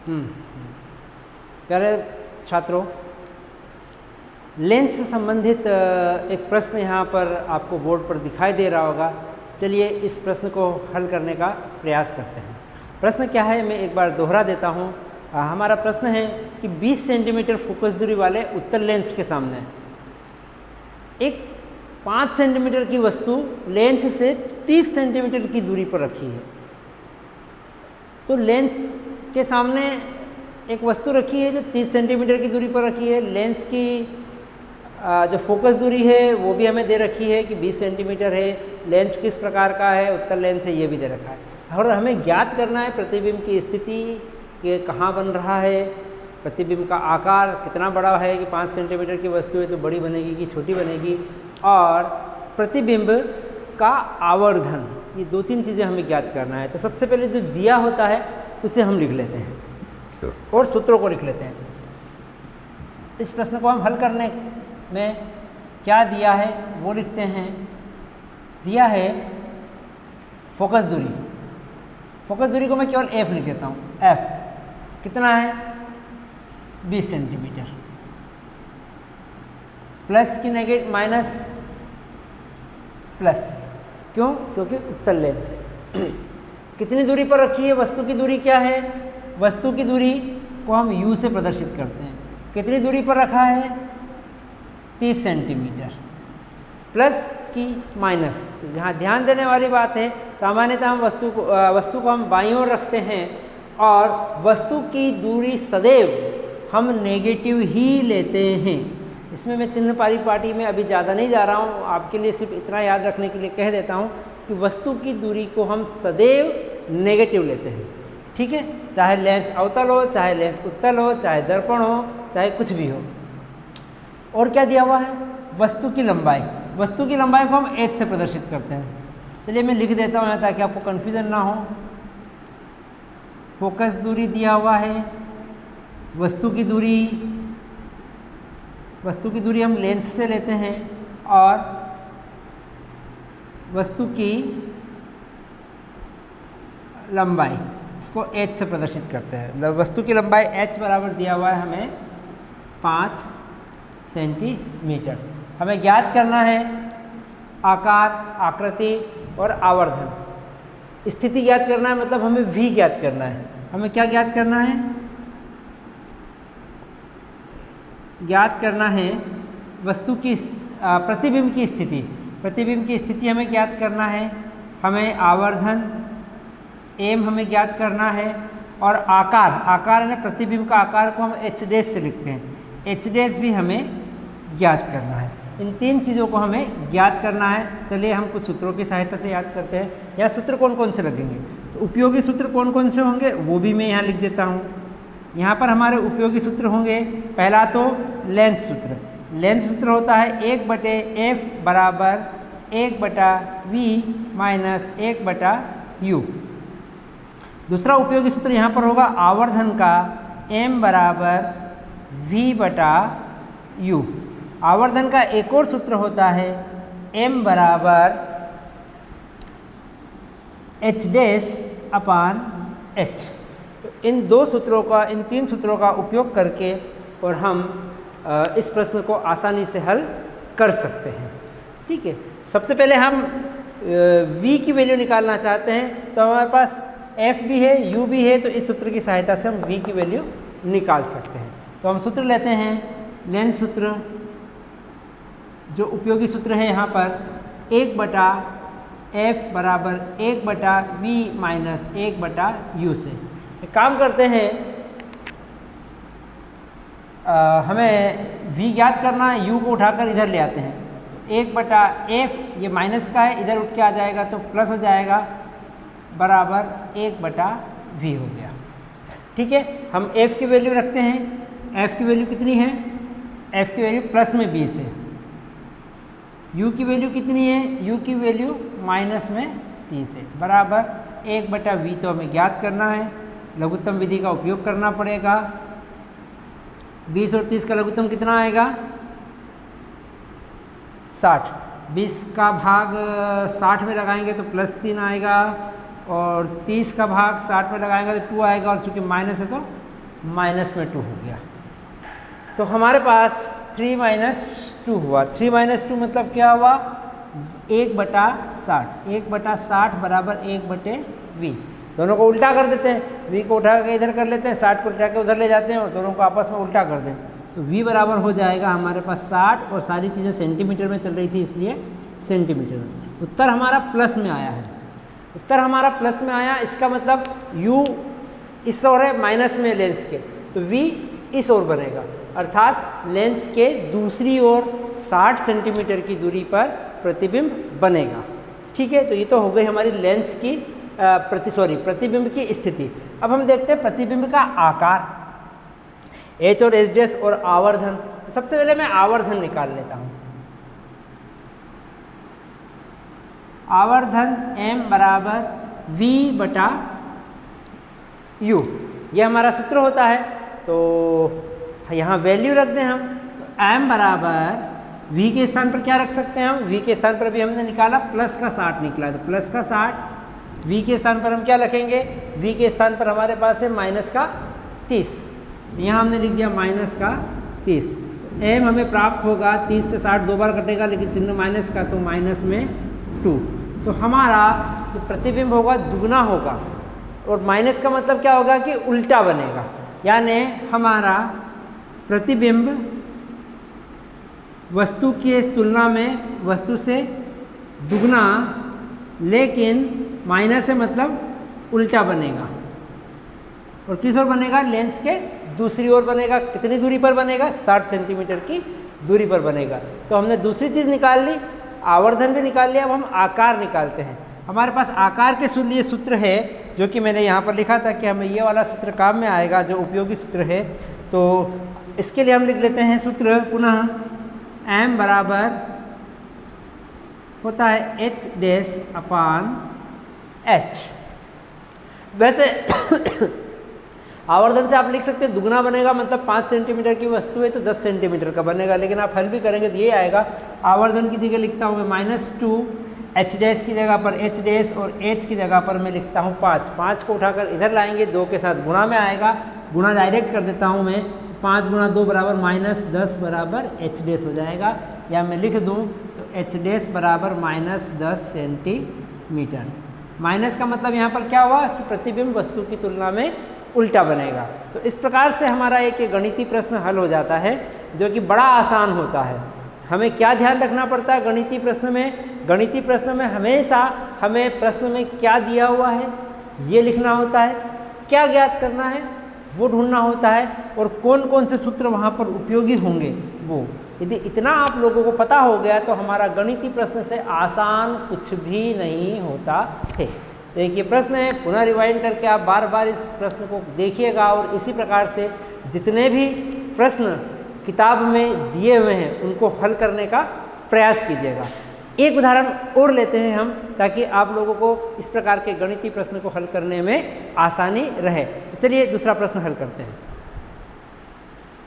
प्यारे छात्रों, लेंस से संबंधित एक प्रश्न यहाँ पर आपको बोर्ड पर दिखाई दे रहा होगा। चलिए इस प्रश्न को हल करने का प्रयास करते हैं। प्रश्न क्या है, मैं एक बार दोहरा देता हूँ। हमारा प्रश्न है कि 20 सेंटीमीटर फोकस दूरी वाले उत्तल लेंस के सामने एक 5 सेंटीमीटर की वस्तु लेंस से 30 सेंटीमीटर की दूरी पर रखी है। तो लेंस के सामने एक वस्तु रखी है जो 30 सेंटीमीटर की दूरी पर रखी है। लेंस की जो फोकस दूरी है वो भी हमें दे रखी है कि 20 सेंटीमीटर है। लेंस किस प्रकार का है, उत्तल लेंस है, ये भी दे रखा है। और हमें ज्ञात करना है प्रतिबिंब की स्थिति कि कहाँ बन रहा है, प्रतिबिंब का आकार कितना बड़ा है, कि 5 सेंटीमीटर की वस्तु है तो बड़ी बनेगी कि छोटी बनेगी, और प्रतिबिंब का आवर्धन। ये 2-3 चीज़ें हमें ज्ञात करना है। तो सबसे पहले जो दिया होता है उसे हम लिख लेते हैं और सूत्रों को लिख लेते हैं। इस प्रश्न को हम हल करने में क्या दिया है वो लिखते हैं। दिया है फोकस दूरी। फोकस दूरी को मैं केवल एफ लिख देता हूँ। एफ कितना है, 20 सेंटीमीटर। प्लस की नेगेटिव माइनस प्लस, क्यों? क्योंकि उत्तल लेंस है। कितनी दूरी पर रखी है, वस्तु की दूरी क्या है, वस्तु की दूरी को हम u से प्रदर्शित करते हैं। कितनी दूरी पर रखा है, 30 सेंटीमीटर। प्लस की माइनस, तो यहाँ ध्यान देने वाली बात है, सामान्यतः हम वस्तु को हम बाईं ओर रखते हैं और वस्तु की दूरी सदैव हम नेगेटिव ही लेते हैं। इसमें मैं चिन्ह पारी में अभी ज़्यादा नहीं जा रहा हूँ, आपके लिए सिर्फ इतना याद रखने के लिए कह देता हूँ कि वस्तु की दूरी को हम सदैव नेगेटिव लेते हैं। ठीक है, चाहे लेंस अवतल हो, चाहे लेंस उत्तल हो, चाहे दर्पण हो, चाहे कुछ भी हो। और क्या दिया हुआ है, वस्तु की लंबाई। वस्तु की लंबाई को हम h से प्रदर्शित करते हैं। चलिए मैं लिख देता हूँ यहाँ ताकि आपको कन्फ्यूज़न ना हो। फोकस दूरी दिया हुआ है, वस्तु की दूरी हम लेंस से लेते हैं और वस्तु की लंबाई इसको h से प्रदर्शित करते हैं। वस्तु की लंबाई h बराबर दिया हुआ है हमें 5 सेंटीमीटर। हमें ज्ञात करना है आकार, आकृति और आवर्धन। स्थिति ज्ञात करना है, मतलब हमें v ज्ञात करना है। हमें क्या ज्ञात करना है, ज्ञात करना है वस्तु की प्रतिबिंब की स्थिति। प्रतिबिंब की स्थिति हमें ज्ञात करना है। हमें आवर्धन m हमें ज्ञात करना है और आकार यानी प्रतिबिंब का आकार को हम h डैश से लिखते हैं। h डैश भी हमें ज्ञात करना है। इन 3 चीज़ों को हमें ज्ञात करना है। चलिए हम कुछ सूत्रों की सहायता से याद करते हैं। यह सूत्र कौन कौन से लगेंगे, तो उपयोगी सूत्र कौन कौन से होंगे वो भी मैं यहाँ लिख देता हूँ। यहाँ पर हमारे उपयोगी सूत्र होंगे, पहला तो लेंस सूत्र। लेंस सूत्र होता है 1/f बराबर 1/v माइनस 1/u। दूसरा उपयोगी सूत्र यहाँ पर होगा आवर्धन का, m बराबर v/u। आवर्धन का एक और सूत्र होता है m बराबर h डैश अपान h। तो इन 3 सूत्रों का उपयोग करके और हम इस प्रश्न को आसानी से हल कर सकते हैं। ठीक है, सबसे पहले हम v की वैल्यू निकालना चाहते हैं, तो हमारे पास f भी है, u भी है, तो इस सूत्र की सहायता से हम v की वैल्यू निकाल सकते हैं। तो हम सूत्र लेते हैं, लेंस सूत्र, जो उपयोगी सूत्र है यहाँ पर 1/f बराबर 1/v माइनस 1/u से। एक काम करते हैं, हमें v ज्ञात करना है, u को उठाकर इधर ले आते हैं। 1/f ये माइनस का है, इधर उठ के आ जाएगा तो प्लस हो जाएगा, बराबर 1/v हो गया। ठीक है, हम f की वैल्यू रखते हैं। f की वैल्यू कितनी है, f की वैल्यू प्लस में 20 है। u की वैल्यू कितनी है, u की वैल्यू माइनस में 30 है, बराबर 1/v। तो हमें ज्ञात करना है, लघुत्तम विधि का उपयोग करना पड़ेगा। 20 और 30 का लघुत्तम कितना आएगा, 60। 20 का भाग 60 में लगाएंगे तो +3 आएगा, और 30 का भाग 60 में लगाएंगे तो 2 आएगा, और चूंकि माइनस है तो माइनस में 2 हो गया। तो हमारे पास 3 - 2 हुआ। 3 - 2 मतलब क्या हुआ? 1/60। 1/60 बराबर 1/v। दोनों को उल्टा कर देते हैं, v को उठा के इधर कर लेते हैं, 60 को उठा के उधर ले जाते हैं और दोनों को आपस में उल्टा कर दें। तो v बराबर हो जाएगा हमारे पास 60 और सारी चीज़ें सेंटीमीटर में चल रही थी इसलिए सेंटीमीटर में। उत्तर हमारा प्लस में आया है। उत्तर हमारा प्लस में आया, इसका मतलब u इस ओर है माइनस में लेंस के, तो v इस ओर बनेगा, अर्थात लेंस के दूसरी ओर 60 सेंटीमीटर की दूरी पर प्रतिबिंब बनेगा। ठीक है, तो ये तो हो गई हमारी लेंस की प्रतिबिंब की स्थिति। अब हम देखते हैं प्रतिबिंब का आकार, एच और एच डैश और आवर्धन। सबसे पहले मैं आवर्धन निकाल लेता हूँ। आवर्धन m बराबर v/u, ये हमारा सूत्र होता है। तो यहाँ वैल्यू रख दें हम, तो m बराबर v के स्थान पर क्या रख सकते हैं हम? v के स्थान पर भी हमने निकाला प्लस का 60 निकला, तो प्लस का 60। v के स्थान पर हम क्या रखेंगे? v के स्थान पर हमारे पास है माइनस का 30, यहाँ हमने लिख दिया माइनस का 30। m हमें प्राप्त होगा, 30 से 60 2 बार कटेगा लेकिन चिन्ह माइनस का, तो माइनस में 2। तो हमारा जो प्रतिबिंब होगा दुगना होगा, और माइनस का मतलब क्या होगा कि उल्टा बनेगा, यानी हमारा प्रतिबिंब वस्तु की तुलना में वस्तु से दुगना, लेकिन माइनस है मतलब उल्टा बनेगा। और किस ओर बनेगा? लेंस के दूसरी ओर बनेगा। कितनी दूरी पर बनेगा? 60 सेंटीमीटर की दूरी पर बनेगा। तो हमने दूसरी चीज़ निकाल ली, आवर्धन भी निकाल लिया। अब हम आकार निकालते हैं। हमारे पास आकार के लिए सूत्र है, जो कि मैंने यहाँ पर लिखा था कि हमें ये वाला सूत्र काम में आएगा, जो उपयोगी सूत्र है। तो इसके लिए हम लिख लेते हैं सूत्र पुनः, m बराबर होता है h डैश अपान h। वैसे आवर्धन से आप लिख सकते हैं दुगना बनेगा, मतलब 5 सेंटीमीटर की वस्तु है तो 10 सेंटीमीटर का बनेगा, लेकिन आप हल भी करेंगे तो ये आएगा। आवर्धन की जगह लिखता हूँ मैं -2, h डैश की जगह पर h डैश और h की जगह पर मैं लिखता हूँ 5। 5 को उठाकर इधर लाएंगे, 2 के साथ गुणा में आएगा, गुणा डायरेक्ट कर देता हूँ मैं। 5 × 2 बराबर -10 बराबर h डैश हो जाएगा, या मैं लिख दूँ तो h डैश बराबर -10 सेंटीमीटर। माइनस का मतलब यहाँ पर क्या हुआ कि प्रतिबिंब वस्तु की तुलना में उल्टा बनेगा। तो इस प्रकार से हमारा एक गणितीय प्रश्न हल हो जाता है, जो कि बड़ा आसान होता है। हमें क्या ध्यान रखना पड़ता है गणितीय प्रश्न में? गणितीय प्रश्न में हमेशा हमें प्रश्न में क्या दिया हुआ है ये लिखना होता है, क्या ज्ञात करना है वो ढूंढना होता है, और कौन कौन से सूत्र वहाँ पर उपयोगी होंगे वो। यदि इतना आप लोगों को पता हो गया तो हमारा गणितीय प्रश्न से आसान कुछ भी नहीं होता है। तो एक ये प्रश्न है, पुनः रिवाइंड करके आप बार बार इस प्रश्न को देखिएगा, और इसी प्रकार से जितने भी प्रश्न किताब में दिए हुए हैं उनको हल करने का प्रयास कीजिएगा। एक उदाहरण और लेते हैं हम, ताकि आप लोगों को इस प्रकार के गणितीय प्रश्न को हल करने में आसानी रहे। चलिए दूसरा प्रश्न हल करते हैं।